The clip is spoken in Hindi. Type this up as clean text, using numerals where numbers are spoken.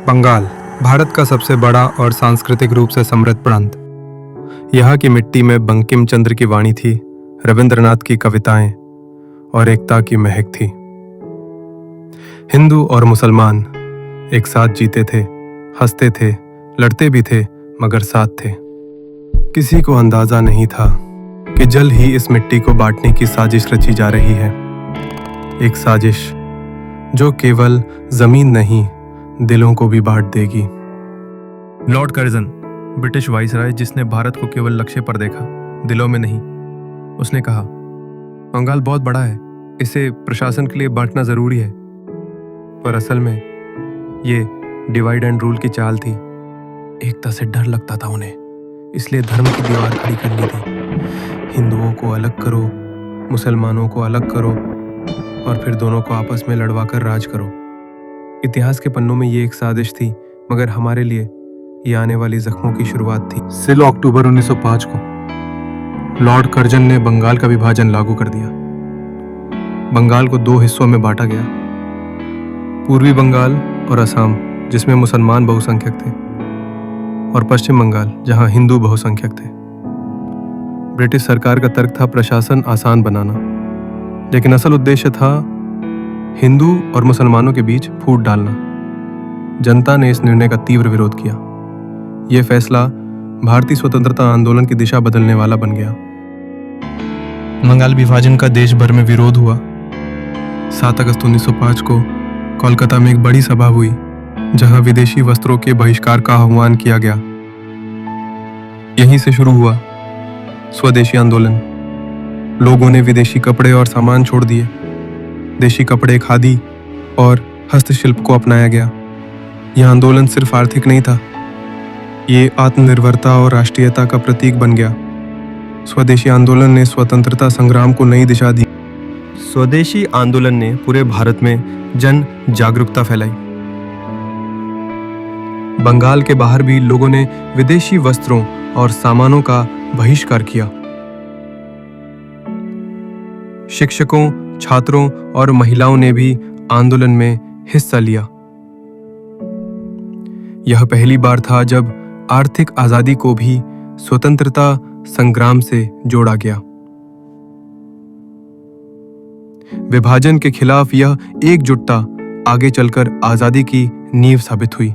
बंगाल भारत का सबसे बड़ा और सांस्कृतिक रूप से समृद्ध प्रांत। यहाँ की मिट्टी में बंकिम चंद्र की वाणी थी, रविंद्रनाथ की कविताएं और एकता की महक थी। हिंदू और मुसलमान एक साथ जीते थे, हंसते थे, लड़ते भी थे, मगर साथ थे। किसी को अंदाजा नहीं था कि जल्द ही इस मिट्टी को बांटने की साजिश रची जा रही है। एक साजिश जो केवल जमीन नहीं, दिलों को भी बांट देगी। लॉर्ड कर्जन, ब्रिटिश वाइसराय, जिसने भारत को केवल लक्ष्य पर देखा, दिलों में नहीं, उसने कहा, बंगाल बहुत बड़ा है, इसे प्रशासन के लिए बांटना जरूरी है। पर असल में ये डिवाइड एंड रूल की चाल थी। एकता से डर लगता था उन्हें, इसलिए धर्म की दीवार खड़ी कर ली थी। हिंदुओं को अलग करो, मुसलमानों को अलग करो और फिर दोनों को आपस में लड़वाकर राज करो। इतिहास के पन्नों में ये एक साजिश थी, मगर हमारे लिए ये आने वाली जख्मों की शुरुआत थी। 16 अक्टूबर 1905 को लॉर्ड कर्जन ने बंगाल का विभाजन लागू कर दिया। बंगाल को दो हिस्सों में बांटा गया, पूर्वी बंगाल और असम, जिसमें मुसलमान बहुसंख्यक थे, और पश्चिम बंगाल, जहां हिंदू बहुसंख्यक थे। ब्रिटिश सरकार का तर्क था प्रशासन आसान बनाना, लेकिन असल उद्देश्य था हिंदू और मुसलमानों के बीच फूट डालना। जनता ने इस निर्णय का तीव्र विरोध किया। यह फैसला भारतीय स्वतंत्रता आंदोलन की दिशा बदलने वाला बन गया। बंगाल विभाजन का देश भर में विरोध हुआ। 7 अगस्त 1905 को कोलकाता में एक बड़ी सभा हुई, जहां विदेशी वस्त्रों के बहिष्कार का आह्वान किया गया। यहीं से शुरू हुआ स्वदेशी आंदोलन। लोगों ने विदेशी कपड़े और सामान छोड़ दिए। देशी कपड़े, खादी और हस्तशिल्प को अपनाया गया। यह आंदोलन सिर्फ आर्थिक नहीं था, ये आत्मनिर्भरता और राष्ट्रीयता का प्रतीक बन गया। स्वदेशी आंदोलन ने स्वतंत्रता संग्राम को नई दिशा दी। स्वदेशी आंदोलन ने पूरे भारत में जन जागरूकता फैलाई। बंगाल के बाहर भी लोगों ने विदेशी वस्त्रों और सामानों का बहिष्कार किया। शिक्षकों, छात्रों और महिलाओं ने भी आंदोलन में हिस्सा लिया। यह पहली बार था जब आर्थिक आजादी को भी स्वतंत्रता संग्राम से जोड़ा गया। विभाजन के खिलाफ यह एकजुटता आगे चलकर आजादी की नींव साबित हुई।